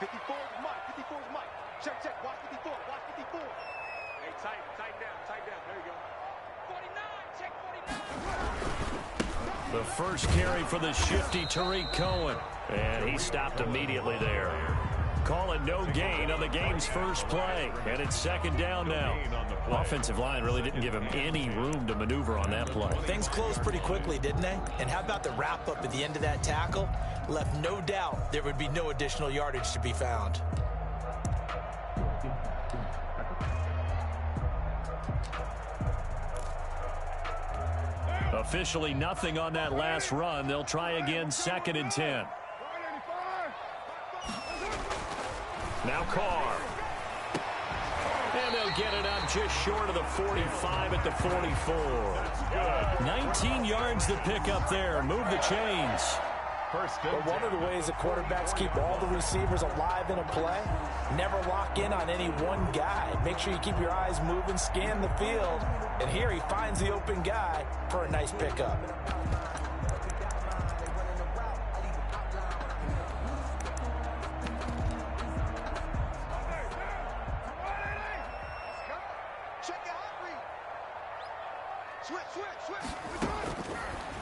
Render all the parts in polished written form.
54 is Mike. 54 is Mike. Check, check. Watch 54. Watch 54. Hey, tighten down. Tighten down. There you go. 49. Check 49. The first carry for the shifty Tariq Cohen. And he stopped immediately there. Call it no gain on the game's first play. And it's second down now. Offensive line really didn't give him any room to maneuver on that play. Things closed pretty quickly, didn't they? And how about the wrap-up at the end of that tackle? Left no doubt there would be no additional yardage to be found. Officially nothing on that last run. They'll try again, 2nd and 10. Now Carr. And they'll get it up just short of the 45 at the 44. 19 yards to pick up there. Move the chains. But one of the ways that quarterbacks keep all the receivers alive in a play, never lock in on any one guy. Make sure you keep your eyes moving, scan the field. And here he finds the open guy for a nice pickup.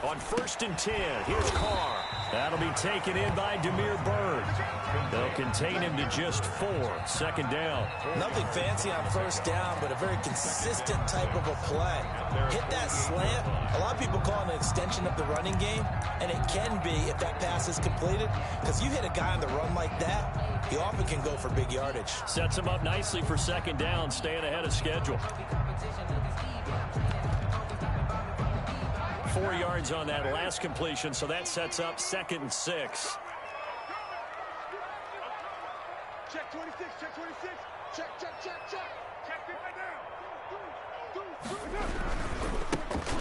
On 1st and 10, here's Carr. That'll be taken in by Demir Bird. They'll contain him to just 4. 2nd down. Nothing fancy on 1st down, but a very consistent type of a play. Hit that slant. A lot of people call it an extension of the running game, and it can be if that pass is completed, because you hit a guy on the run like that, he often can go for big yardage. Sets him up nicely for 2nd down, staying ahead of schedule. 4 yards on that last completion, so that sets up 2nd and 6. Check 26, check 26. Check, check, check, check. Check it right now.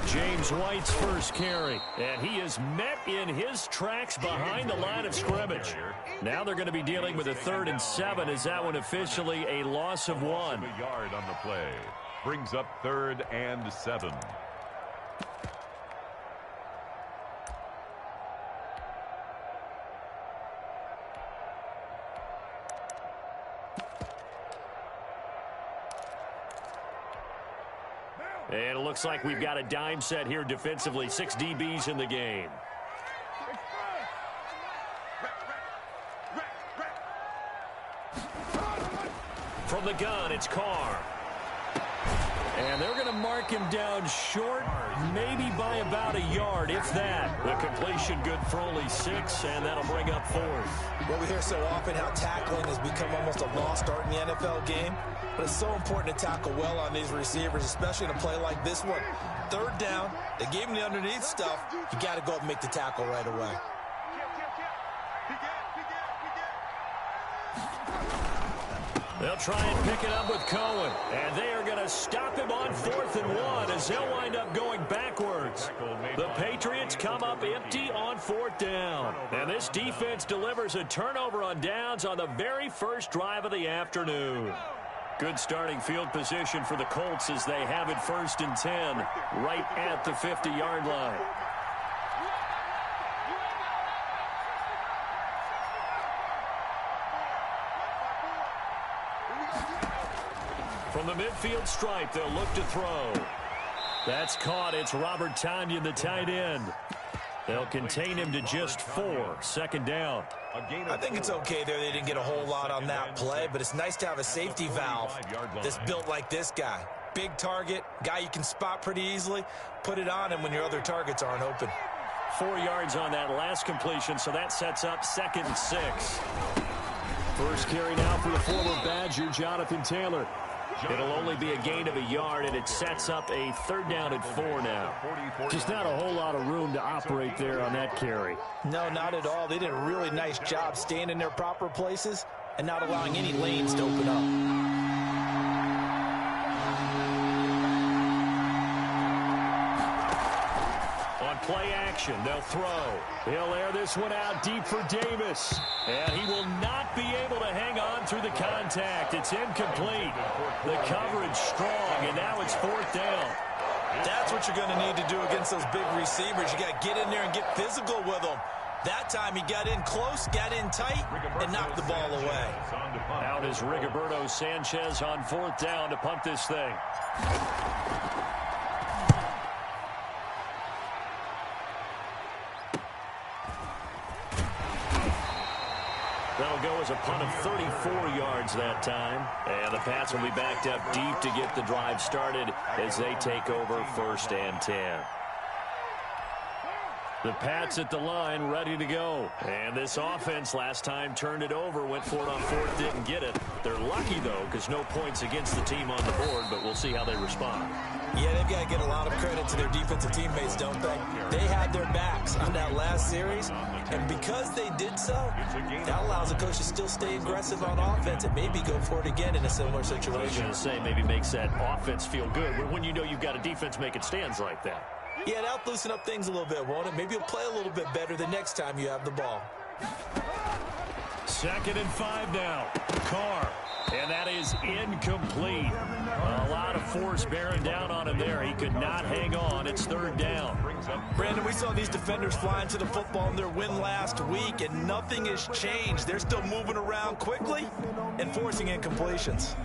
James White's first carry, and he is met in his tracks behind the line of scrimmage. Now they're going to be dealing with a 3rd and 7. Is that one officially a loss of 1? A yard on the play. Brings up 3rd and 7. And it looks like we've got a dime set here defensively. 6 DBs in the game. From the gun, it's Carr. And they're going to mark him down short, maybe by about a yard, if that. The completion good for only 6, and that'll bring up 4th. Well, we hear so often how tackling has become almost a lost art in the NFL game. But it's so important to tackle well on these receivers, especially in a play like this one. 3rd down, they gave him the underneath stuff. You got to go up and make the tackle right away. They'll try and pick it up with Cohen. And they are going to stop him on 4th and 1 as they'll wind up going backwards. The Patriots come up empty on 4th down. And this defense delivers a turnover on downs on the very first drive of the afternoon. Good starting field position for the Colts as they have it 1st and 10 right at the 50-yard line. From the midfield stripe, they'll look to throw. That's caught. It's Robert Tonyan, the tight end. They'll contain him to just 4. 2nd down. I think it's okay there. They didn't get a whole lot on that play, but it's nice to have a safety valve that's built like this guy. Big target, guy you can spot pretty easily. Put it on him when your other targets aren't open. 4 yards on that last completion, so that sets up 2nd and 6. First carry now for the former Badger, Jonathan Taylor. It'll only be a gain of a yard, and it sets up a 3rd down and 4 now. Just not a whole lot of room to operate there on that carry. No, not at all. They did a really nice job staying in their proper places and not allowing any lanes to open up. Play action. They'll throw. He'll air this one out deep for Davis. And he will not be able to hang on through the contact. It's incomplete. The coverage strong, and now it's 4th down. That's what you're going to need to do against those big receivers. You got to get in there and get physical with them. That time he got in close, got in tight, and knocked the ball away. Out is Rigoberto Sanchez on 4th down to punt this thing. That'll go as a punt of 34 yards that time. And the Pats will be backed up deep to get the drive started as they take over 1st and 10. The Pats at the line ready to go. And this offense last time turned it over, went for it on 4th, didn't get it. They're lucky, though, because no points against the team on the board, but we'll see how they respond. Yeah, they've got to get a lot of credit to their defensive teammates, don't they? They had their backs on that last series, and because they did so, that allows the coach to still stay aggressive on offense and maybe go for it again in a similar situation. I was going to say, maybe makes that offense feel good when you know you've got a defense making stands like that. Yeah, that'll loosen up things a little bit, won't it? Maybe you'll play a little bit better the next time you have the ball. 2nd and 5 now. Carr. And that is incomplete. A lot of force bearing down on him there. He could not hang on. It's 3rd down. Brandon, we saw these defenders flying to the football in their win last week, and nothing has changed. They're still moving around quickly and forcing incompletions.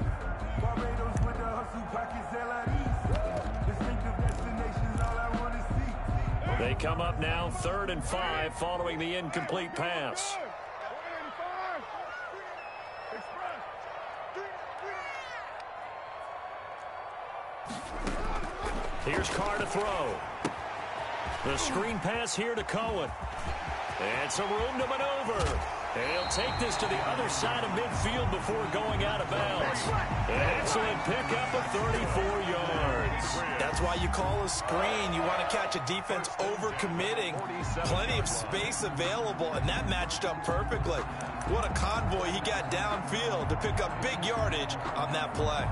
They come up now 3rd and 5 following the incomplete pass. Here's Carr to throw. The screen pass here to Cohen. And some room to maneuver. And he'll take this to the other side of midfield before going out of bounds. An excellent pickup of 34 yards. That's why you call a screen. You want to catch a defense over-committing. Plenty of space available, and that matched up perfectly. What a convoy he got downfield to pick up big yardage on that play.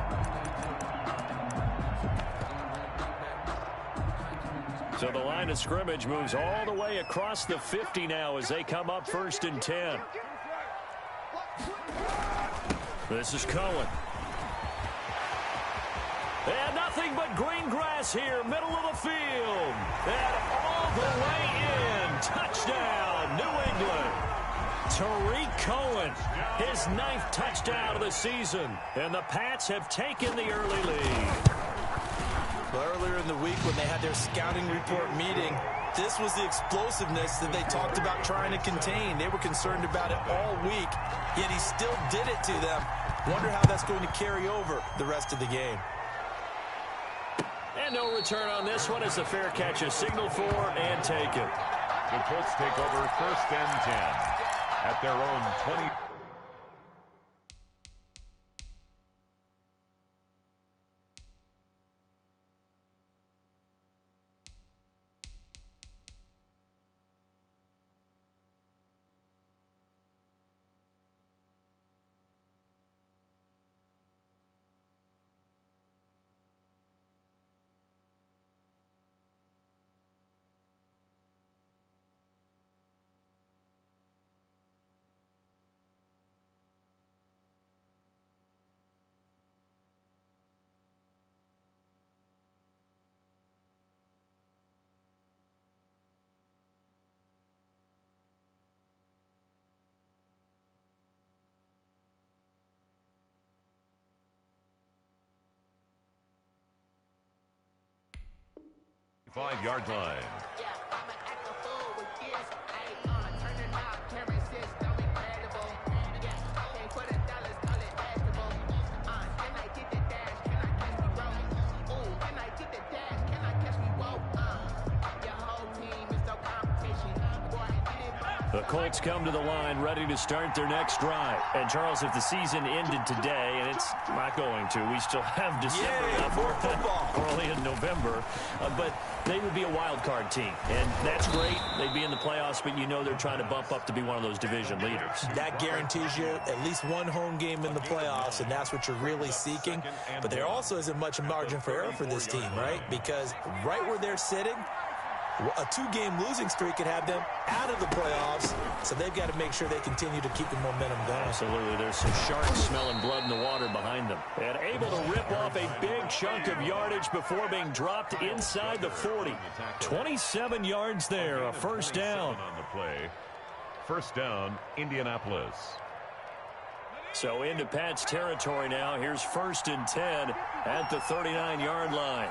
So the line of scrimmage moves all the way across the 50 now as they come up 1st and 10. This is Cohen. And nothing but green grass here, middle of the field. And all the way in. Touchdown, New England. Tariq Cohen, his 9th touchdown of the season. And the Pats have taken the early lead. Earlier in the week when they had their scouting report meeting, this was the explosiveness that they talked about trying to contain. They were concerned about it all week, yet he still did it to them. Wonder how that's going to carry over the rest of the game. And no return on this one as the fair catch is signaled for and taken. The Colts take over 1st and 10 at their own 20. Five-yard line. The Colts come to the line ready to start their next drive. And, Charles, if the season ended today, and it's not going to, we still have December left. More football. Early in November. But they would be a wild card team. And that's great. They'd be in the playoffs, but you know they're trying to bump up to be one of those division leaders. That guarantees you at least one home game in the playoffs, and that's what you're really seeking. But there also isn't much margin for error for this team, right? Because right where they're sitting, a two-game losing streak could have them out of the playoffs, so they've got to make sure they continue to keep the momentum going. Absolutely. There's some sharks smelling blood in the water behind them. And able to rip off a big chunk of yardage before being dropped inside the 40. 27 yards there, a first down. On the play. First down, Indianapolis. So into Pat's territory now. Here's 1st and 10 at the 39-yard line.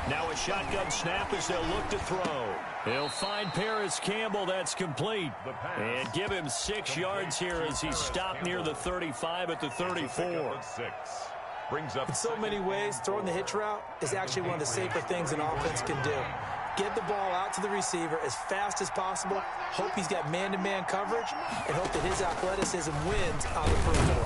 Now a shotgun snap as they'll look to throw. He'll find Paris Campbell. That's complete. And give him 6 yards here as he's stopped near the 35 at the 34. Brings up in so many ways, throwing the hitch route is actually one of the safer things an offense can do. Get the ball out to the receiver as fast as possible, hope he's got man-to-man coverage, and hope that his athleticism wins on the perimeter.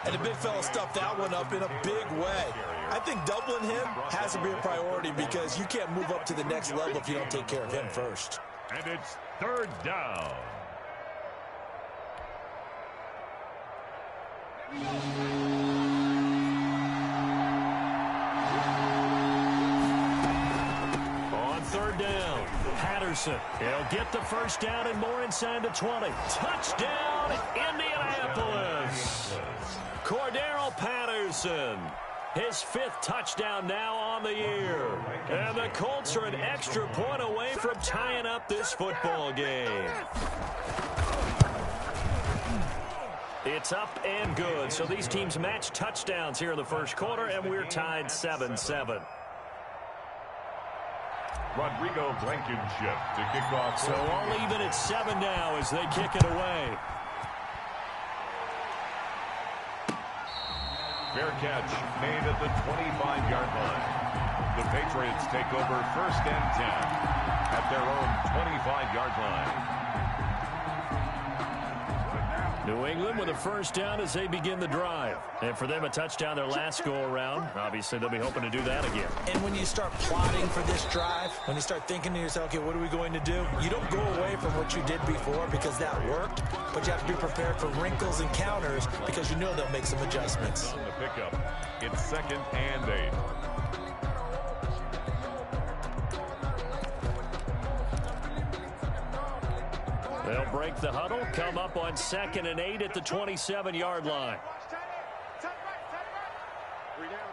And the big fella stuffed that one up in a big way. I think doubling him has to be a priority because you can't move up to the next level if you don't take care of him first. And it's 3rd down. On 3rd down, Patterson. He'll get the first down and more inside the 20. Touchdown, Indianapolis. Cordero Patterson. His 5th touchdown now on the year. And the Colts are an extra point away from tying up this football game. It's up and good. So these teams match touchdowns here in the first quarter, and we're tied 7-7. Rodrigo Blankenship to kick off. So all even at 7 now as they kick it away. Fair catch made at the 25-yard line. The Patriots take over 1st and 10 at their own 25-yard line. New England with a first down as they begin the drive. And for them, a touchdown their last go-around. Obviously, they'll be hoping to do that again. And when you start plotting for this drive, when you start thinking to yourself, okay, what are we going to do? You don't go away from what you did before because that worked, but you have to be prepared for wrinkles and counters because you know they'll make some adjustments. On the pickup, it's 2nd and 8. They'll break the huddle, come up on 2nd and 8 at the 27-yard line. Three down.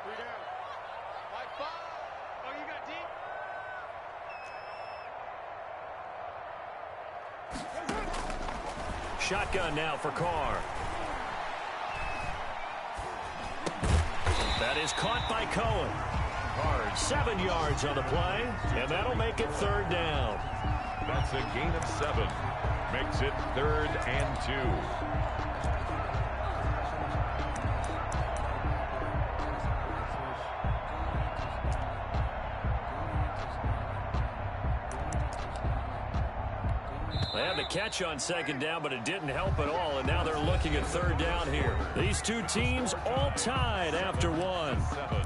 Like 5. Oh, you got deep. Shotgun now for Carr. That is caught by Cohen. Carr 7 yards on the play, and that'll make it 3rd down. That's a gain of 7. Makes it 3rd and 2. They had the catch on 2nd down, but it didn't help at all, and now they're looking at 3rd down here. These two teams all tied after 1. 7.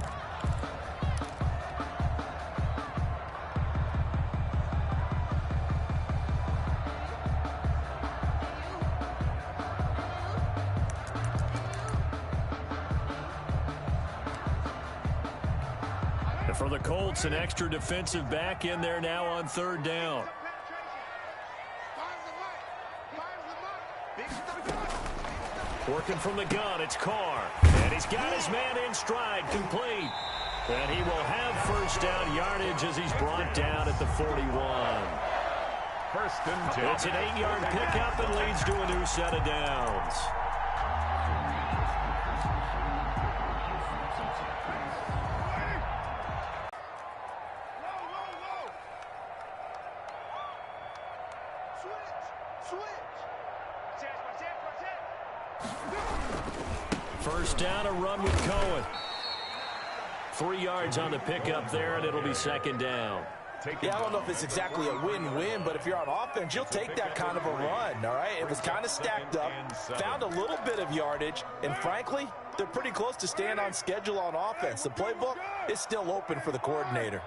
For the Colts, an extra defensive back in there now on 3rd down. Working from the gun, it's Carr. And he's got his man in stride, complete. And he will have first down yardage as he's brought down at the 41. 1st and 10. It's an 8-yard pickup and leads to a new set of downs. First down, a run with Cohen. 3 yards on the pickup there, and it'll be 2nd down. Yeah, I don't know if it's exactly a win-win, but if you're on offense, you'll take that kind of a run, all right? It was kind of stacked up, found a little bit of yardage, and frankly, they're pretty close to staying on schedule on offense. The playbook is still open for the coordinator.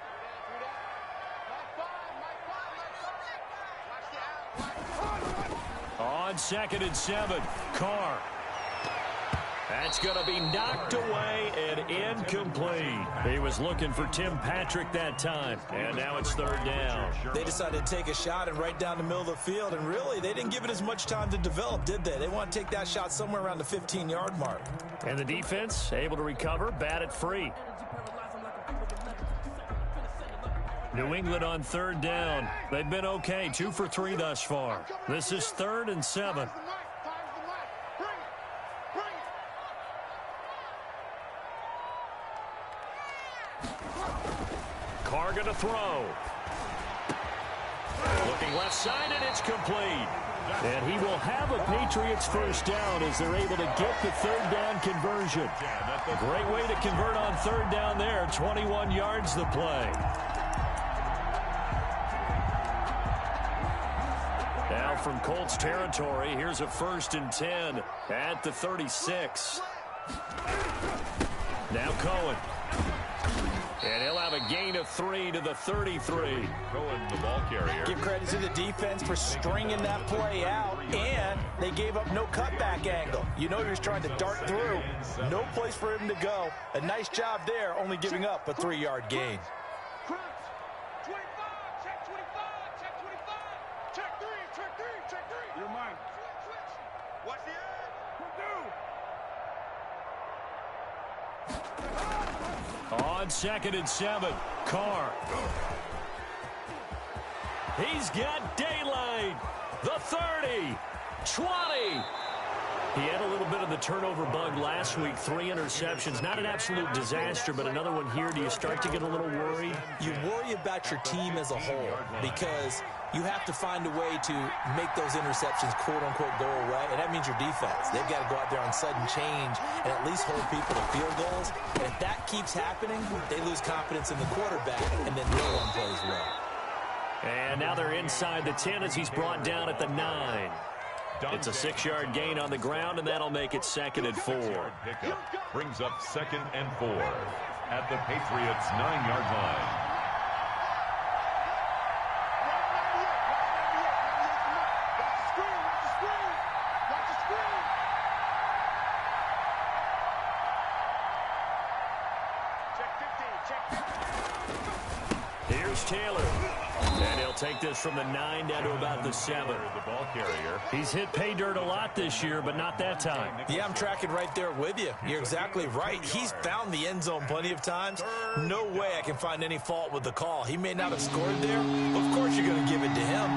On 2nd and 7, Carr. That's going to be knocked away and incomplete. He was looking for Tim Patrick that time, and now it's third down. They decided to take a shot and right down the middle of the field, and really, they didn't give it as much time to develop, did they? They want to take that shot somewhere around the 15-yard mark. And the defense able to recover, bat it free. New England on third down. They've been okay, 2 for 3 thus far. This is 3rd and 7. Carr going to throw. Looking left side, and it's complete. And he will have a Patriots first down as they're able to get the third down conversion. Great way to convert on third down there. 21 yards the play. Now from Colts territory, here's a 1st and 10 at the 36. Now Cohen. And he'll have a gain of 3 to the 33. Cohen, the ball carrier. Give credit to the defense for stringing that play out, and they gave up no cutback angle. You know he was trying to dart through. No place for him to go. A nice job there, only giving up a 3-yard gain. Crunch. 25. Check 25. Check 25. Check 3. Check 3. Check 3. You're mine. Switch. Watch the edge. On 2nd and 7, Carr. He's got daylight. The 30, 20. He had a little bit of the turnover bug last week, 3 interceptions. Not an absolute disaster, but another one here. Do you start to get a little worried? You worry about your team as a whole because you have to find a way to make those interceptions, quote-unquote, go away, and that means your defense. They've got to go out there on sudden change and at least hold people to field goals. And if that keeps happening, they lose confidence in the quarterback, and then no one plays well. And now they're inside the 10 as he's brought down at the 9. It's a 6-yard gain on the ground, and that'll make it 2nd and 4. Pickup brings up 2nd and 4 at the Patriots' 9-yard line. Here's Taylor. And he'll take this from the 9 down to about the 7. The ball carrier. He's hit pay dirt a lot this year, but not that time. Yeah, I'm tracking right there with you. You're exactly right. He's found the end zone plenty of times. No way I can find any fault with the call. He may not have scored there. Of course you're going to give it to him.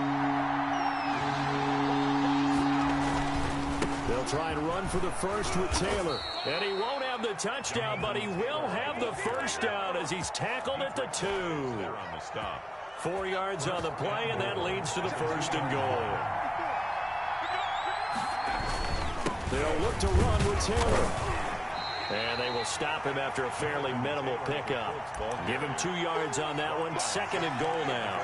They'll try and run for the first with Taylor. And he won't have the touchdown, but he will have the first down as he's tackled at the 2. They're on the stop. 4 yards on the play, and that leads to the 1st and goal. They'll look to run with Taylor. And they will stop him after a fairly minimal pickup. Give him 2 yards on that one. 2nd and goal now.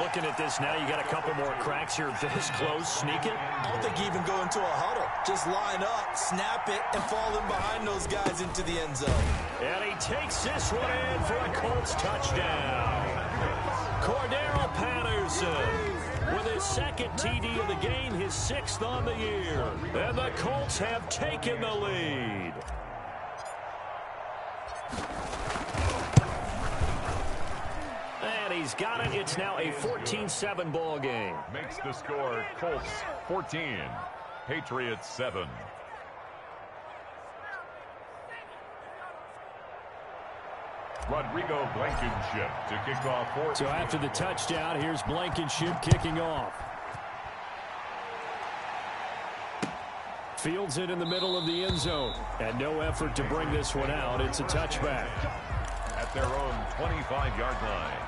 Looking at this now, you got a couple more cracks here. This close, sneak it. I don't think you even go into a huddle. Just line up, snap it, and fall in behind those guys into the end zone. And he takes this one in for a Colts touchdown. Cordero Patterson with his 2nd TD of the game, his 6th on the year. And the Colts have taken the lead. And he's got it. It's now a 14-7 ball game. Makes the score Colts 14, Patriots 7. Rodrigo Blankenship to kick off 4. So after the touchdown, here's Blankenship kicking off. Fields it in the middle of the end zone. And no effort to bring this one out. It's a touchback. At their own 25-yard line.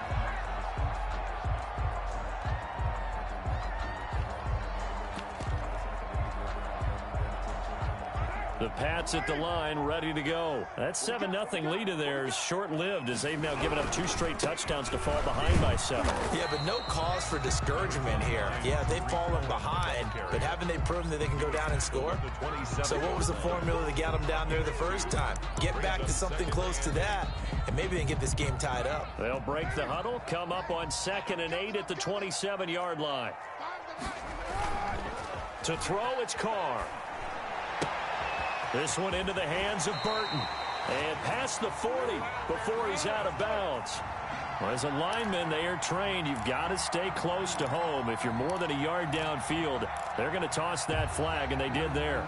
The Pats at the line, ready to go. That 7-0 lead of theirs short-lived as they've now given up 2 straight touchdowns to fall behind by 7. Yeah, but no cause for discouragement here. Yeah, they've fallen behind, but haven't they proven that they can go down and score? So what was the formula that got them down there the first time? Get back to something close to that, and maybe they can get this game tied up. They'll break the huddle, come up on 2nd and 8 at the 27-yard line. To throw, it's Carr. This one into the hands of Burton. And past the 40 before he's out of bounds. Well, as a lineman, they are trained. You've got to stay close to home. If you're more than a yard downfield, they're going to toss that flag, and they did there.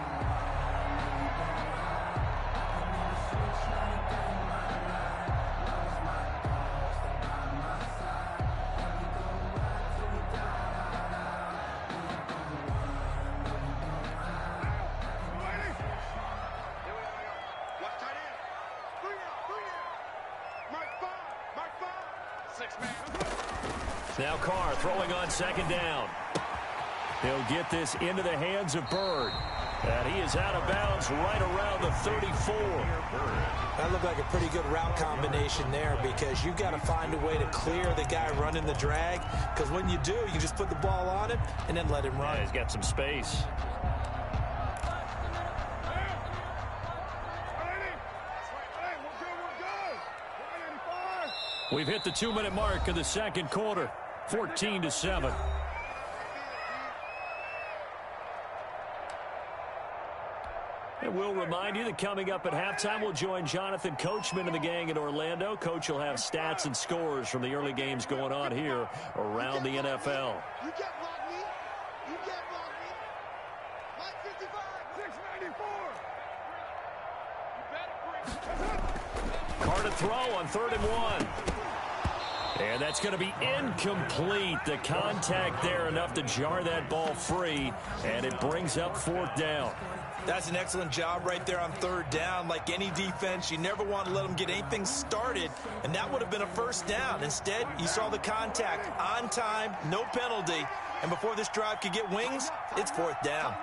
Now Carr throwing on second down. He'll get this into the hands of Bird. And he is out of bounds right around the 34. That looked like a pretty good route combination there because you've got to find a way to clear the guy running the drag. Because when you do, you just put the ball on him and then let him run. Yeah, he's got some space. We've hit the 2-minute mark of the second quarter. 14-7. And we'll remind you that coming up at halftime, we'll join Jonathan Coachman and the gang in Orlando. Coach will have stats and scores from the early games going on here around the NFL. You can't block me. You can't block me. Mike 55, 694. Carr to throw on 3rd and 1. And that's going to be incomplete. The contact there enough to jar that ball free, and it brings up 4th down. That's an excellent job right there on 3rd down. Like any defense, you never want to let them get anything started, and that would have been a 1st down. Instead, you saw the contact on time, no penalty, and before this drive could get wings, it's 4th down.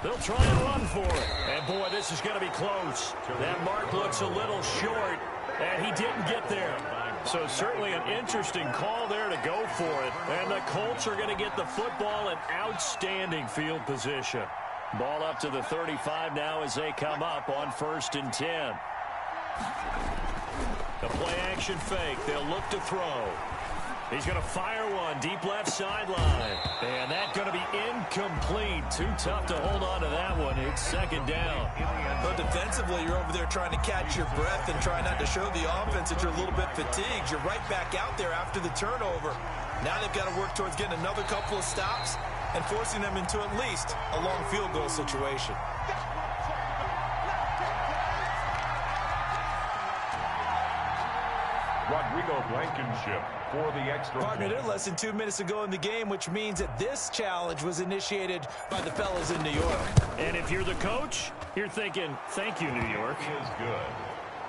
They'll try and run for it. And, boy, this is going to be close. That mark looks a little short, and he didn't get there. So certainly an interesting call there to go for it. And the Colts are going to get the football in outstanding field position. Ball up to the 35 now as they come up on 1st and 10. The play-action fake. They'll look to throw. He's going to fire one deep left sideline. And that's going to be incomplete. Too tough to hold on to that one. It's 2nd down. But defensively, you're over there trying to catch your breath and try not to show the offense that you're a little bit fatigued. You're right back out there after the turnover. Now they've got to work towards getting another couple of stops and forcing them into at least a long field goal situation. Rodrigo Blankenship for the extra Partner, point. they're less than 2 minutes ago in the game, which means that this challenge was initiated by the fellas in New York. And if you're the coach, you're thinking, thank you, New York. Is good.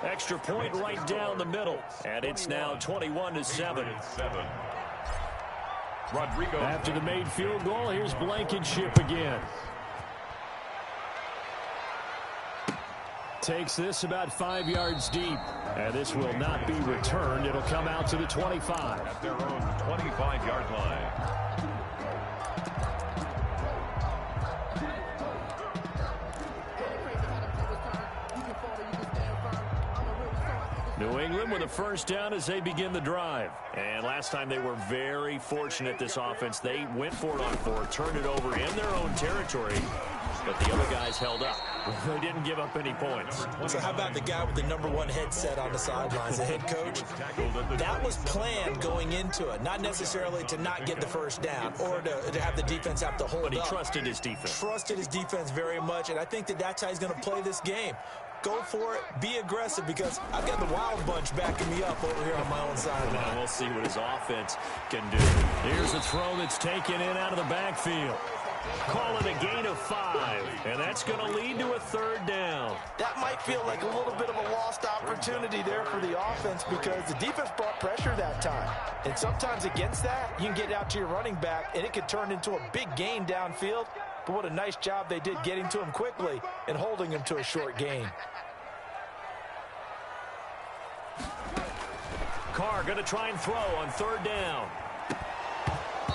Extra point right down the middle. And it's now 21-7. Rodrigo. After the made field goal, here's Blankenship again. Takes this about 5 yards deep. And this will not be returned. It'll come out to the 25. At their own 25-yard line. New England with a 1st down as they begin the drive. And last time they were very fortunate, this offense. They went for it on 4, turned it over in their own territory. But the other guys held up. They didn't give up any points. So how about the guy with the #1 headset on the sidelines, the head coach? That was planned going into it, not necessarily to not get the 1st down or to have the defense have to hold up. But he trusted his defense. Trusted his defense very much, and I think that that's how he's going to play this game. Go for it, be aggressive, because I've got the wild bunch backing me up over here on my own sideline. We'll see what his offense can do. Here's a throw that's taken in out of the backfield. Call it a gain of 5, and that's going to lead to a 3rd down. That might feel like a little bit of a lost opportunity there for the offense because the defense brought pressure that time. And sometimes against that, you can get out to your running back, and it could turn into a big gain downfield. But what a nice job they did getting to him quickly and holding him to a short gain. Carr going to try and throw on 3rd down.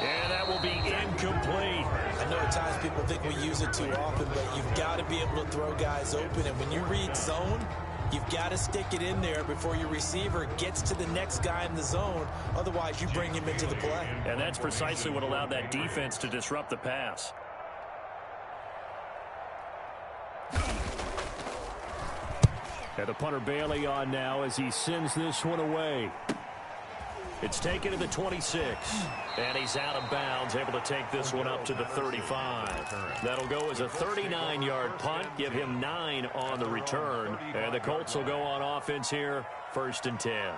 And that will be incomplete. I know at times people think we use it too often, but you've got to be able to throw guys open. And when you read zone, You've got to stick it in there before your receiver gets to the next guy in the zone. Otherwise, you bring him into the play. And that's precisely what allowed that defense to disrupt the pass. And the punter Bailey on now as he sends this one away. It's taken to the 26. And he's out of bounds, able to take this one up to the 35. That'll go as a 39-yard punt, give him 9 on the return. And the Colts will go on offense here, 1st and 10.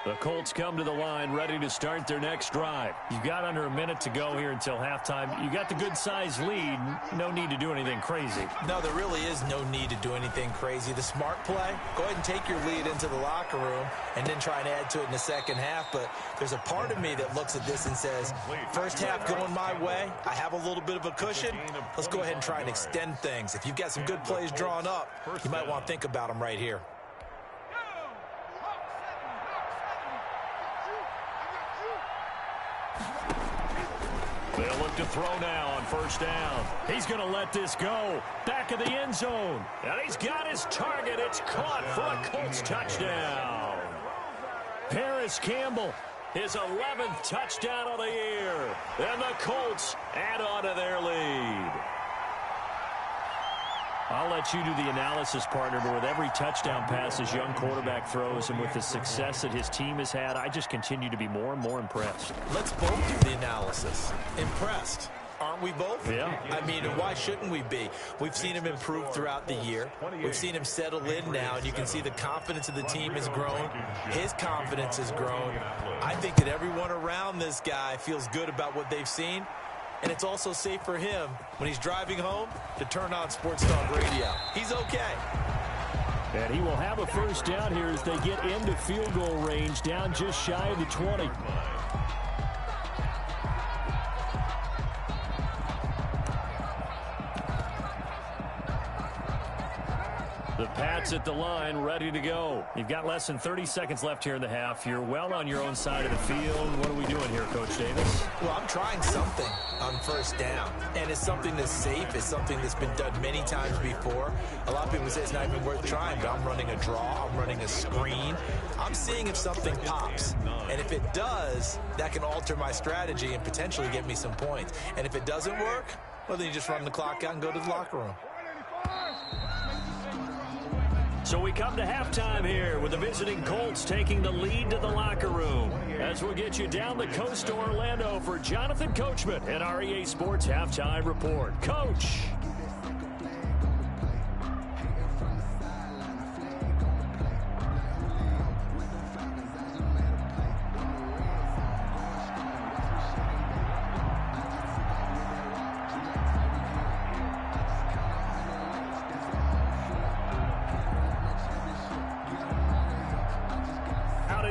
The Colts come to the line ready to start their next drive. You've got under a minute to go here until halftime. You got the good-sized lead. No need to do anything crazy. No, there really is no need to do anything crazy. The smart play, go ahead and take your lead into the locker room and then try and add to it in the second half. But there's a part of me that looks at this and says, first half going my way, I have a little bit of a cushion. Let's go ahead and try and extend things. If you've got some good plays drawn up, you might want to think about them right here. They'll look to throw now on 1st down. He's going to let this go. Back of the end zone. And he's got his target. It's caught for a Colts touchdown. Paris Campbell, his 11th touchdown of the year. And the Colts add on to their lead. I'll let you do the analysis, partner, but with every touchdown pass his young quarterback throws and with the success that his team has had, I just continue to be more and more impressed. Let's both do the analysis. Impressed. Aren't we both? Yeah. I mean, why shouldn't we be? We've seen him improve throughout the year. We've seen him settle in now, and you can see the confidence of the team has grown. His confidence has grown. I think that everyone around this guy feels good about what they've seen. And it's also safe for him when he's driving home to turn on Sports Talk Radio. He's okay. And he will have a 1st down here as they get into field goal range, down just shy of the 20. The Pats at the line, ready to go. You've got less than 30 seconds left here in the half. You're well on your own side of the field. What are we doing here, Coach Davis? Well, I'm trying something on 1st down. And it's something that's safe. It's something that's been done many times before. A lot of people say it's not even worth trying, but I'm running a draw. I'm running a screen. I'm seeing if something pops. And if it does, that can alter my strategy and potentially get me some points. And if it doesn't work, well, then you just run the clock out and go to the locker room. So we come to halftime here with the visiting Colts taking the lead to the locker room. As we'll get you down the coast to Orlando for Jonathan Coachman and our EA Sports Halftime Report. Coach.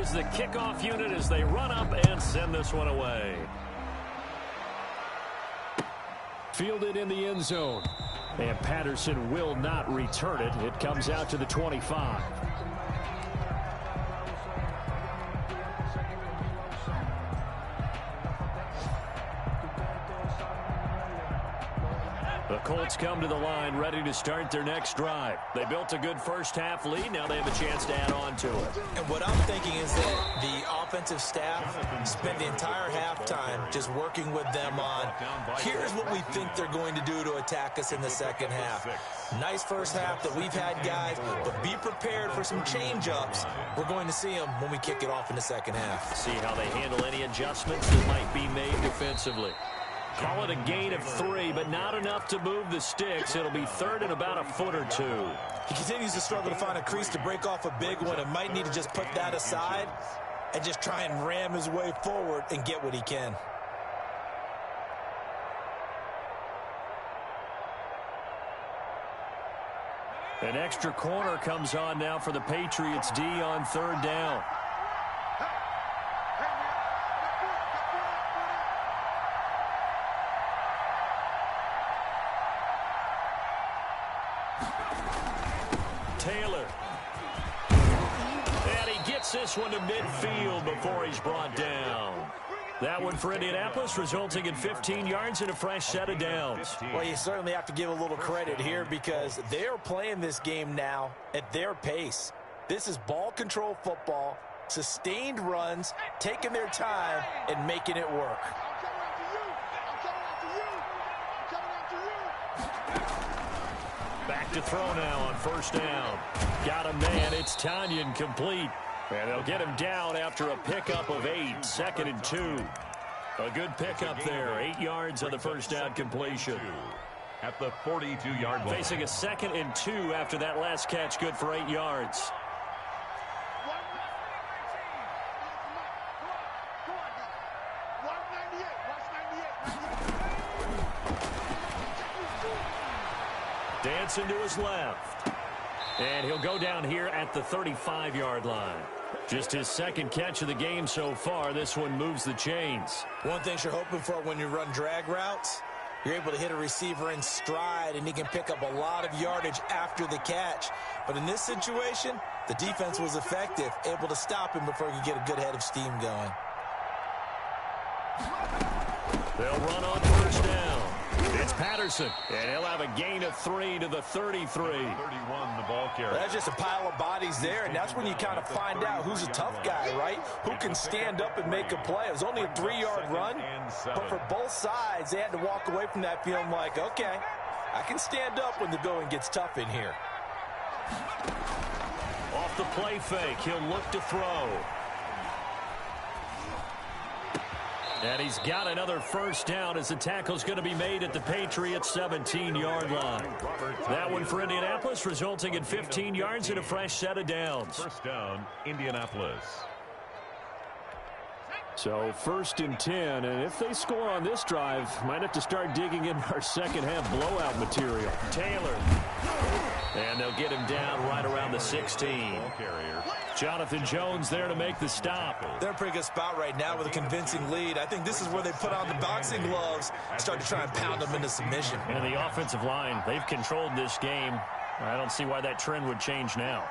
Is the kickoff unit as they run up and send this one away. Fielded in the end zone. And Patterson will not return it. It comes out to the 25. The Colts come to the line ready to start their next drive. They built a good 1st half lead. Now they have a chance to add on to it. And what I'm thinking is that the offensive staff spent the entire halftime just working with them on, here's what we think they're going to do to attack us in the second half. Nice 1st half that we've had, guys, but be prepared for some change-ups. We're going to see them when we kick it off in the second half. See how they handle any adjustments that might be made defensively. Call it a gain of 3, but not enough to move the sticks. It'll be 3rd and about a foot or 2. He continues to struggle to find a crease to break off a big one and might need to just put that aside and just try and ram his way forward and get what he can. An extra corner comes on now for the Patriots D on 3rd down. Taylor. And he gets this one to midfield before he's brought down. That one for Indianapolis, resulting in 15 yards and a fresh set of downs. Well, you certainly have to give a little credit here because they are playing this game now at their pace. This is ball control football, sustained runs, taking their time, and making it work. Back to throw now on first down. Got a man. It's Tanyan complete. And they'll get him down after a pickup of 8. 2nd and 2. A good pickup there. 8 yards on the first down completion. At the 42-yard line. Facing a 2nd and 2 after that last catch. Good for 8 yards. Dancing to his left. And he'll go down here at the 35-yard line. Just his 2nd catch of the game so far. This one moves the chains. One thing you're hoping for when you run drag routes, you're able to hit a receiver in stride, and he can pick up a lot of yardage after the catch. But in this situation, the defense was effective, able to stop him before he could get a good head of steam going. They'll run on first down. It's Patterson, and he'll have a gain of 3 to the 33. 31, the ball carrier. That's just a pile of bodies there, and that's when you kind of find out who's a tough guy, right? Who can stand up and make a play. It was only a 3-yard run, but for both sides, they had to walk away from that feeling like, okay, I can stand up when the going gets tough in here. Off the play fake, he'll look to throw. And he's got another first down as the tackle's going to be made at the Patriots' 17-yard line. That one for Indianapolis, resulting in 15 yards and a fresh set of downs. First down, Indianapolis. So 1st and 10, and if they score on this drive, might have to start digging in our second-half blowout material. Taylor. And they'll get him down right around the 16. Jonathan Jones there to make the stop. They're in a pretty good spot right now with a convincing lead. I think this is where they put on the boxing gloves and start to try and pound them into submission. And the offensive line, they've controlled this game. I don't see why that trend would change now.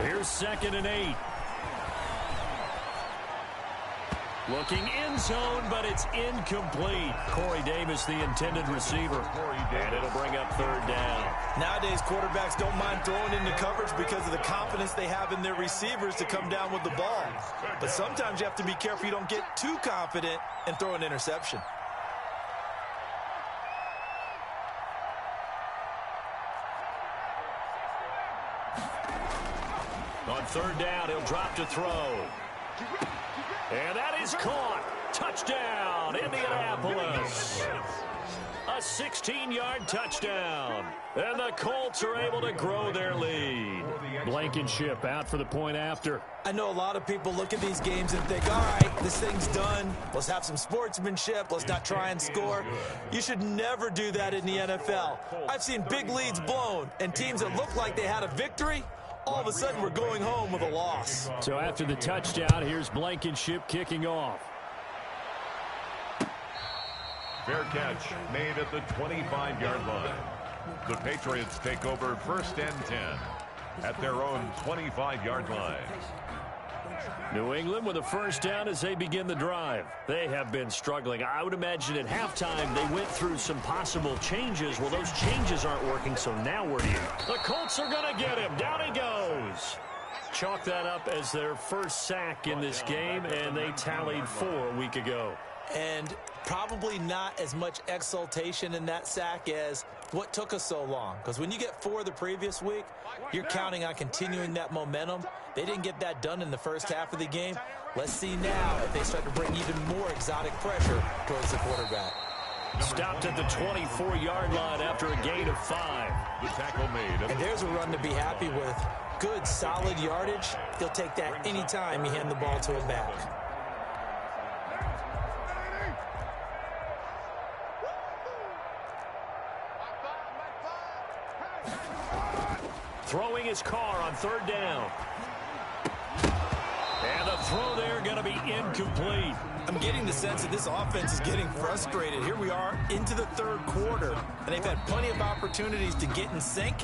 Here's 2nd and 8. Looking in zone, but it's incomplete. Corey Davis, the intended receiver. And it'll bring up 3rd down. Nowadays, quarterbacks don't mind throwing into coverage because of the confidence they have in their receivers to come down with the ball. But sometimes you have to be careful you don't get too confident and throw an interception. On 3rd down, he'll drop to throw. And that is caught. Touchdown, Indianapolis. A 16-yard touchdown. And the Colts are able to grow their lead. Blankenship out for the point after. I know a lot of people look at these games and think, all right, this thing's done. Let's have some sportsmanship. Let's not try and score. You should never do that in the NFL. I've seen big leads blown and teams that look like they had a victory, all of a sudden we're going home with a loss. So after the touchdown, here's Blankenship kicking off. Fair catch made at the 25-yard line. The Patriots take over 1st and 10 at their own 25-yard line. New England with a first down as they begin the drive. They have been struggling. I would imagine at halftime they went through some possible changes. Well, those changes aren't working, so now where do you? The Colts are going to get him. Down he goes. Chalk that up as their first sack in this game, and they tallied 4 a week ago. And probably not as much exultation in that sack as what took us so long. Because when you get 4 the previous week, you're counting on continuing that momentum. They didn't get that done in the first half of the game. Let's see now if they start to bring even more exotic pressure towards the quarterback. Stopped at the 24-yard line after a gain of 5. The tackle made. And there's a run to be happy with. Good, solid yardage. He'll take that anytime you hand the ball to him back. Throwing his car on 3rd down. And the throw there going to be incomplete. I'm getting the sense that this offense is getting frustrated. Here we are into the 3rd quarter, and they've had plenty of opportunities to get in sync.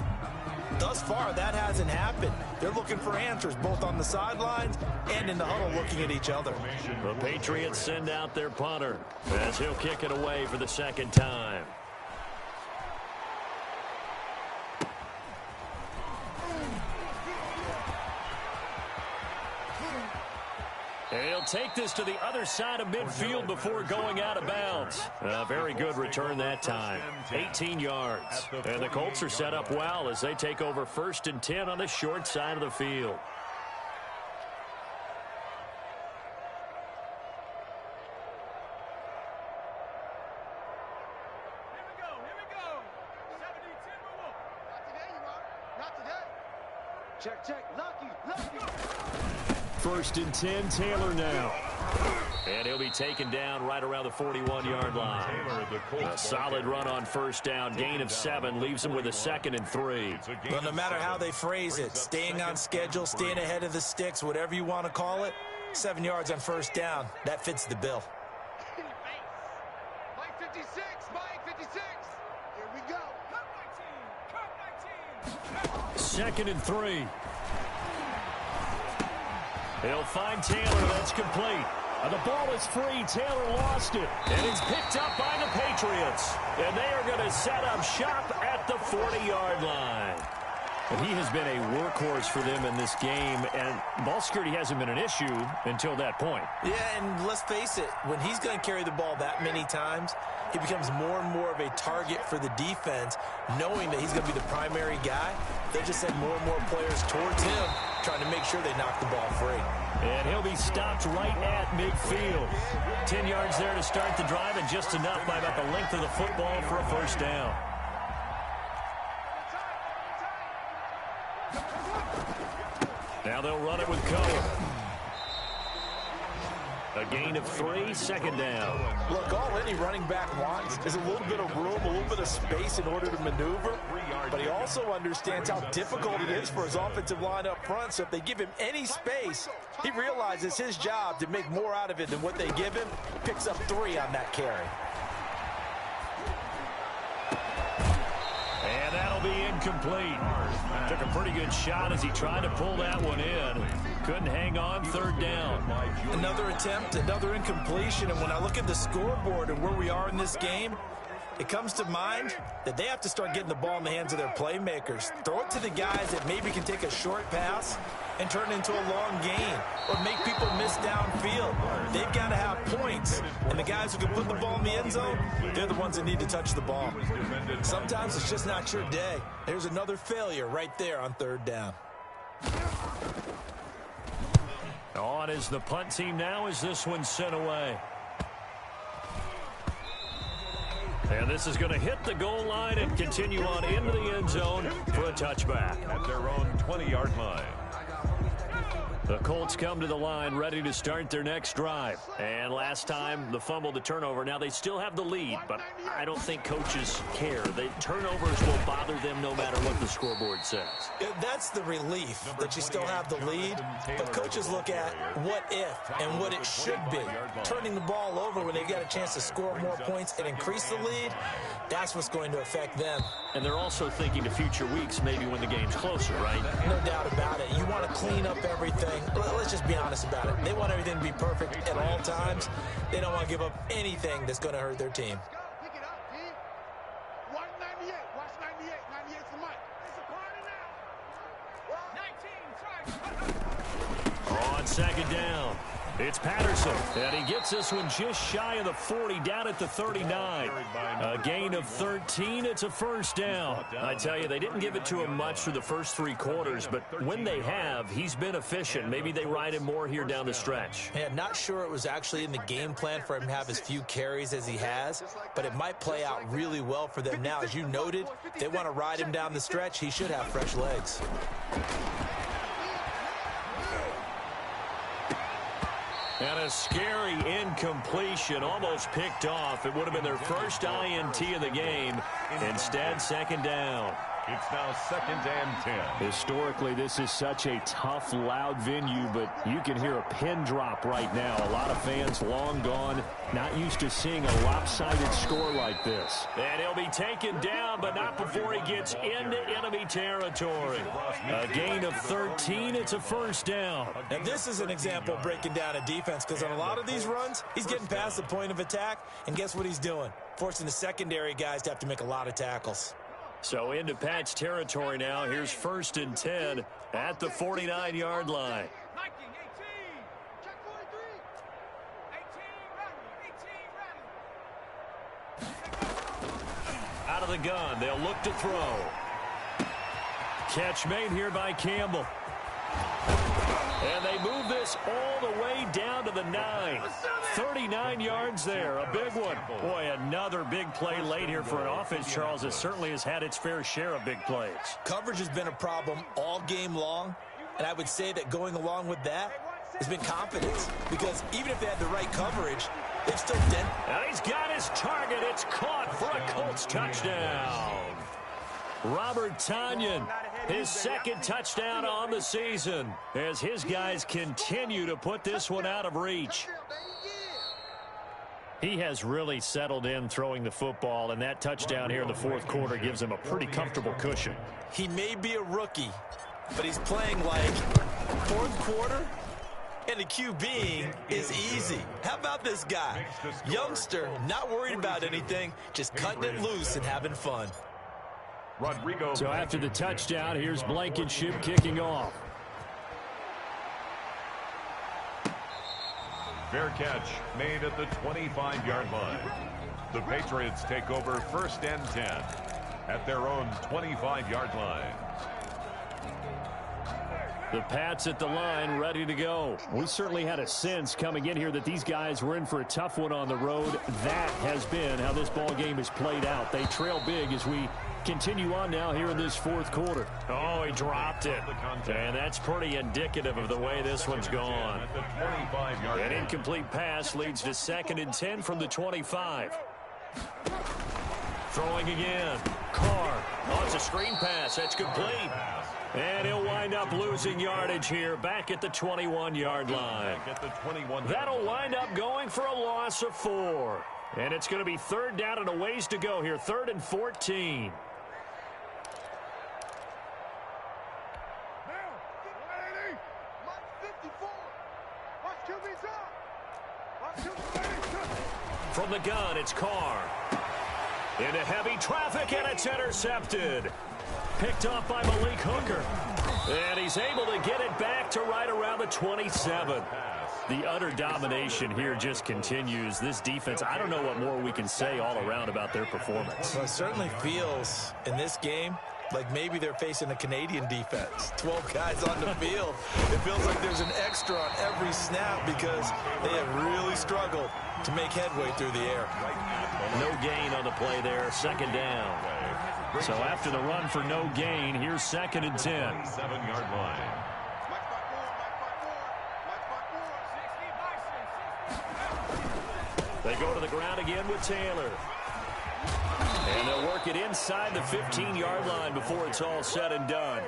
thus far, that hasn't happened. They're looking for answers both on the sidelines and in the huddle looking at each other. The Patriots send out their punter as he'll kick it away for the second time. He'll take this to the other side of midfield before going out of bounds. A very good return that time. 18 yards. And the Colts are set up well as they take over 1st and 10 on the short side of the field. Here we go. 70-10 move. Not today, you are. Not today. Check. Lucky. 1st and 10, Taylor now. And he'll be taken down right around the 41-yard line. A solid run on 1st down. Gain of 7 leaves him with a 2nd and 3. Well, no matter how they phrase it, staying on schedule, staying ahead of the sticks, whatever you want to call it, 7 yards on 1st down, that fits the bill. Mike 56. Mike 56. Here we go. Cut 19. 2nd and 3. He'll find Taylor. That's complete. The ball is free. Taylor lost it. And it's picked up by the Patriots. And they are going to set up shop at the 40-yard line. And he has been a workhorse for them in this game. And ball security hasn't been an issue until that point. Yeah, and let's face it, when he's going to carry the ball that many times, he becomes more and more of a target for the defense, knowing that he's going to be the primary guy. They just send more and more players towards him, trying to make sure they knock the ball free. And he'll be stopped right at midfield. 10 yards there to start the drive, and just enough by about the length of the football for a 1st down. Now they'll run it with Cohen. A gain of 3, 2nd down. Look, all any running back wants is a little bit of room, a little bit of space in order to maneuver. But he also understands how difficult it is for his offensive line up front. So if they give him any space, he realizes his job to make more out of it than what they give him. Picks up 3 on that carry. And that'll be incomplete. Took a pretty good shot as he tried to pull that one in. Couldn't hang on. 3rd down. Another attempt, another incompletion. And when I look at the scoreboard and where we are in this game, it comes to mind that they have to start getting the ball in the hands of their playmakers. Throw it to the guys that maybe can take a short pass and turn it into a long gain or make people miss downfield. They've got to have points. And the guys who can put the ball in the end zone, they're the ones that need to touch the ball. Sometimes it's just not your day. There's another failure right there on 3rd down. On is the punt team now as this one's sent away. And this is going to hit the goal line and continue on into the end zone for a touchback. At their own 20-yard line. The Colts come to the line ready to start their next drive. And last time, the fumble, the turnover. Now they still have the lead, but I don't think coaches care. The turnovers will bother them no matter what the scoreboard says. That's the relief that you still have the lead. But coaches look at what if and what it should be. Turning the ball over when they've got a chance to score more points and increase the lead, that's what's going to affect them. And they're also thinking to future weeks, maybe when the game's closer, right? No doubt about it. You want to clean up everything. Let's just be honest about it. They want everything to be perfect at all times. They don't want to give up anything that's going to hurt their team. Pick it up, D. 198. Watch 98. 98 for Mike. It's a party now. 19. On 2nd down, it's Patterson. And he gets this one just shy of the 40, down at the 39. A gain of 13. It's a 1st down. I tell you, they didn't give it to him much through the first 3 quarters, but when they have, he's been efficient. Maybe they ride him more here down the stretch. Yeah, not sure it was actually in the game plan for him to have as few carries as he has, but it might play out really well for them now. As you noted, if they want to ride him down the stretch, he should have fresh legs. And a scary incompletion, almost picked off. It would have been their first INT of the game. Instead, 2nd down. It's now 2nd and 10. Historically, this is such a tough, loud venue, but you can hear a pin drop right now. A lot of fans long gone, not used to seeing a lopsided score like this. And he'll be taken down, but not before he gets into enemy territory. A gain of 13, it's a first down. And this is an example of breaking down a defense, because on a lot of these runs, he's getting past the point of attack, and guess what he's doing? Forcing the secondary guys to have to make a lot of tackles. So into Pat's territory now. Here's 1st and 10 at the 49-yard line. 19, 18, check 43, 18, Out of the gun, they'll look to throw. Catch made here by Campbell. And they move this all the way down to the 9. 39 yards there, a big one. Boy, another big play late here for an offense, Charles, that certainly has had its fair share of big plays. Coverage has been a problem all game long, and I would say that going along with that has been confidence, because even if they had the right coverage, they've still dent. And he's got his target. It's caught for a Colts touchdown. Robert Tonyan, his 2nd touchdown on the season, as his guys continue to put this one out of reach. He has really settled in throwing the football, and that touchdown here in the 4th quarter gives him a pretty comfortable cushion. He may be a rookie, but he's playing like 4th quarter, and the QBing is easy. How about this guy? Youngster, not worried about anything, just cutting it loose and having fun. So after the touchdown, here's Blankenship kicking off. Fair catch made at the 25-yard line. The Patriots take over 1st and 10 at their own 25-yard line. The Pats at the line, ready to go. We certainly had a sense coming in here that these guys were in for a tough one on the road. That has been how this ball game has played out. They trail big as we continue on now here in this 4th quarter. Oh, he dropped it. And that's pretty indicative of the way this one's gone. An incomplete pass leads to 2nd and 10 from the 25. Throwing again. Carr. Oh, it's a screen pass. That's complete. And he'll wind up losing yardage here back at the 21-yard line. That'll wind up going for a loss of 4. And it's going to be 3rd down and a ways to go here. 3rd and 14. From the gun, it's Carr. Into heavy traffic, and it's intercepted. Picked off by Malik Hooker. And he's able to get it back to right around the 27. The utter domination here just continues. This defense, I don't know what more we can say all around about their performance. Well, it certainly feels in this game like maybe they're facing a Canadian defense. 12 guys on the field. It feels like there's an extra on every snap because they have really struggled to make headway through the air. No gain on the play there, 2nd down. So after the run for no gain, here's 2nd and 10. 7-yard line. They go to the ground again with Taylor. And they'll work it inside the 15-yard line before it's all said and done.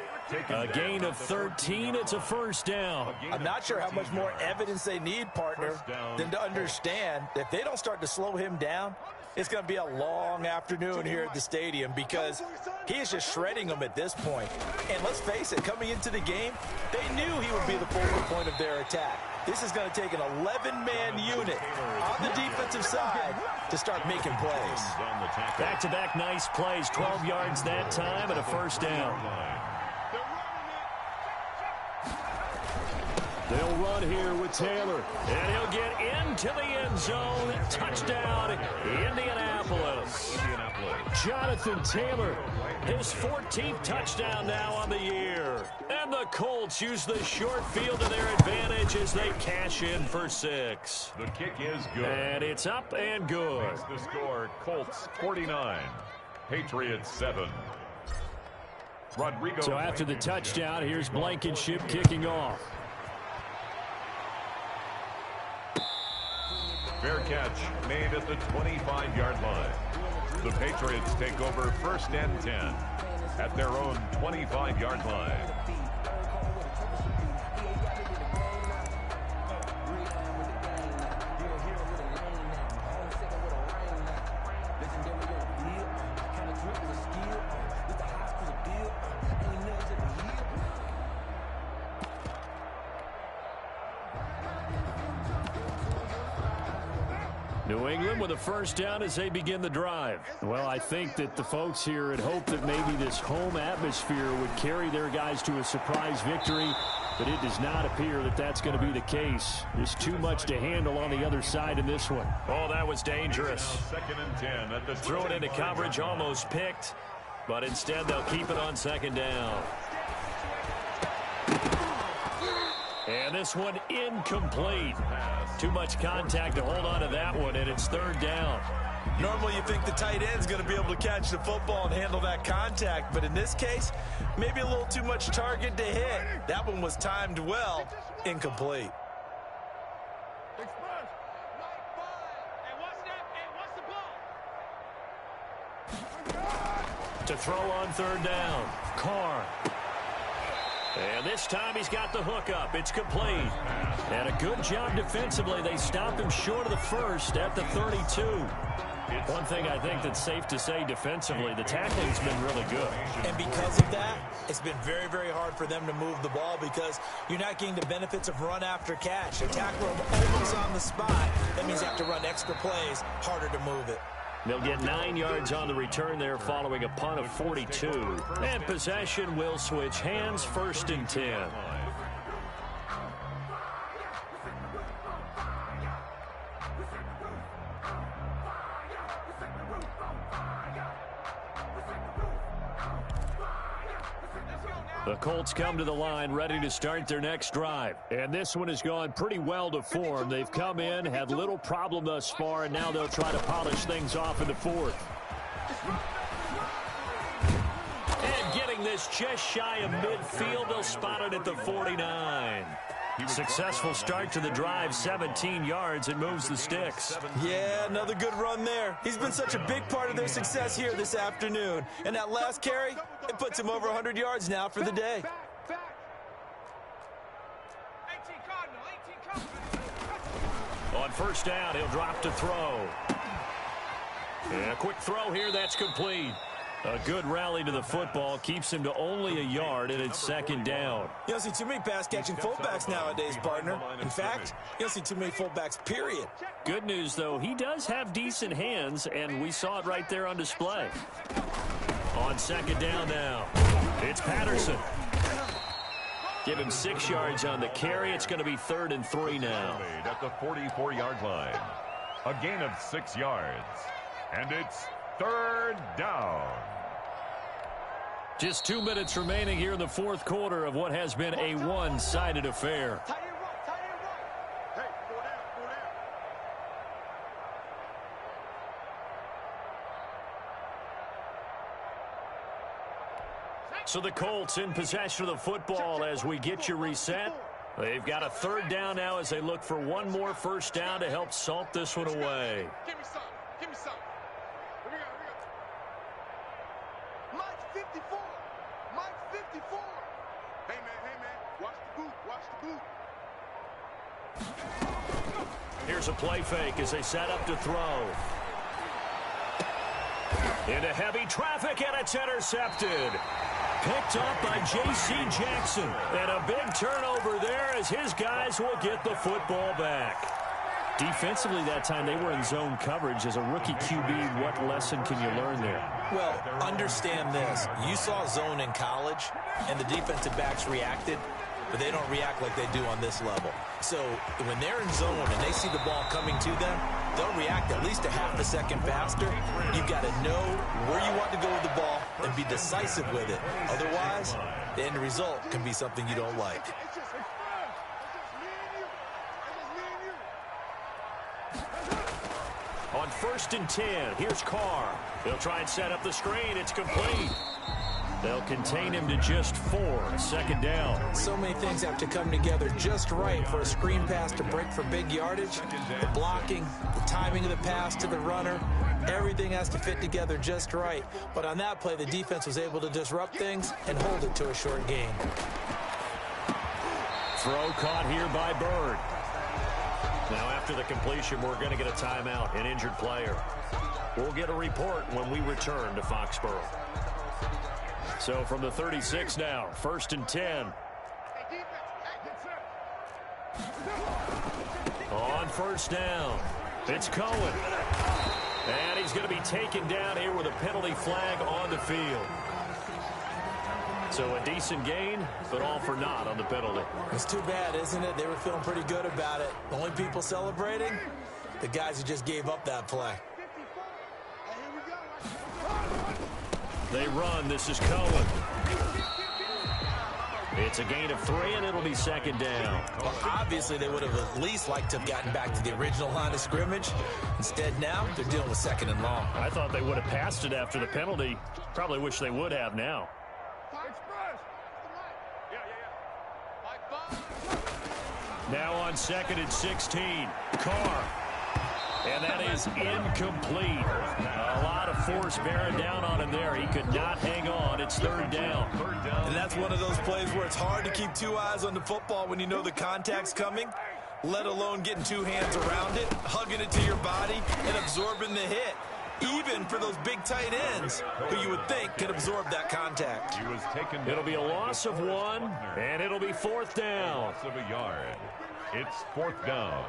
A gain of 13, it's a 1st down. I'm not sure how much more evidence they need, partner, than to understand that if they don't start to slow him down, it's going to be a long afternoon here at the stadium because he is just shredding them at this point. And let's face it, coming into the game, they knew he would be the focal point of their attack. This is going to take an 11-man unit on the defensive side to start making plays. Back-to-back nice plays, 12 yards that time and a 1st down. They'll run here with Taylor, and he'll get into the end zone. Touchdown, Indianapolis. Jonathan Taylor, his 14th touchdown now on the year. And the Colts use the short field to their advantage as they cash in for 6. The kick is good. And it's up and good. Makes the score Colts 49, Patriots 7. So after the touchdown, here's Blankenship kicking off. Fair catch made at the 25-yard line. The Patriots take over 1st and 10 at their own 25-yard line. New England with a first down as they begin the drive. Well, I think that the folks here had hoped that maybe this home atmosphere would carry their guys to a surprise victory, but it does not appear that that's going to be the case. There's too much to handle on the other side in this one. Oh, that was dangerous. Second and 10 at the Throw it into coverage, almost picked, but instead they'll keep it on second down. And this one incomplete. Too much contact to hold on to that one, and it's third down. Normally you think the tight end's going to be able to catch the football and handle that contact, but in this case, maybe a little too much target to hit. That one was timed well, incomplete. To throw on third down, Carr. And this time he's got the hook up. It's complete. And a good job defensively. They stop him short of the first at the 32. One thing I think that's safe to say defensively, the tackling's been really good. And because of that, it's been very, very hard for them to move the ball because you're not getting the benefits of run after catch. The tackler always on the spot. That means you have to run extra plays, harder to move it. They'll get 9 yards on the return there following a punt of 42. And possession will switch hands, first and 10. The Colts come to the line ready to start their next drive. And this one has gone pretty well to form. They've come in, had little problem thus far, and now they'll try to polish things off in the fourth. And getting this just shy of midfield, they'll spot it at the 49. Successful start to the drive, 17 yards, and moves the sticks. Yeah, another good run there. He's been such a big part of their success here this afternoon. And that last carry, it puts him over 100 yards now for the day. On first down, he'll drop to throw. And a quick throw here, that's complete. A good rally to the football keeps him to only a yard, and it's second down. You don't see too many pass-catching fullbacks nowadays, partner. In fact, you don't see too many fullbacks, period. Good news, though, he does have decent hands, and we saw it right there on display. On second down now, it's Patterson. Give him 6 yards on the carry. It's going to be 3rd and 3 now. At the 44-yard line. A gain of 6 yards. And it's third down. Just 2 minutes remaining here in the fourth quarter of what has been a one-sided affair. So the Colts in possession of the football as we get you reset. They've got a third down now as they look for one more first down to help salt this one away. Give me some. Give me some. Here we go. Mike 54. Mike 54. Hey, man. Watch the boot. Watch the boot. Here's a play fake as they set up to throw. Into heavy traffic, and it's intercepted. Picked up by J.C. Jackson. And a big turnover there as his guys will get the football back. Defensively that time, they were in zone coverage. As a rookie QB, what lesson can you learn there? Well, understand this. You saw zone in college, and the defensive backs reacted, but they don't react like they do on this level. So when they're in zone and they see the ball coming to them, they'll react at least a half a second faster. You've got to know where you want to go with the ball and be decisive with it. Otherwise, the end result can be something you don't like. On 1st and 10, here's Carr. They'll try and set up the screen. It's complete. They'll contain him to just 4. Second down. So many things have to come together just right for a screen pass to break for big yardage. The blocking, the timing of the pass to the runner, everything has to fit together just right. But on that play, the defense was able to disrupt things and hold it to a short gain. Throw caught here by Bird. Now after the completion, we're going to get a timeout, an injured player. We'll get a report when we return to Foxborough. So from the 36 now, 1st and 10. On 1st down, it's Cohen. And he's going to be taken down here with a penalty flag on the field. So a decent gain, but all for naught on the penalty. It's too bad, isn't it? They were feeling pretty good about it. The only people celebrating, the guys who just gave up that play. They run. This is Cohen. It's a gain of 3, and it'll be 2nd down. Well, obviously, they would have at least liked to have gotten back to the original line of scrimmage. Instead, now, they're dealing with 2nd and long. I thought they would have passed it after the penalty. Probably wish they would have now. Now on 2nd and 16. Carr. And that is incomplete. A lot of force bearing down on him there. He could not hang on. It's 3rd down. And that's one of those plays where it's hard to keep 2 eyes on the football when you know the contact's coming, let alone getting 2 hands around it, hugging it to your body, and absorbing the hit. Even for those big tight ends who you would think could absorb that contact. It'll be a loss of 1, and it'll be 4th down. Loss of a yard. It's 4th down.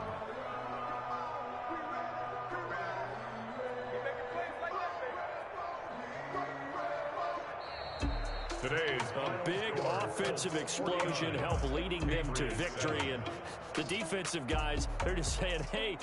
Today's a big offensive explosion helped leading them to victory, and the defensive guys, they're just saying, hey,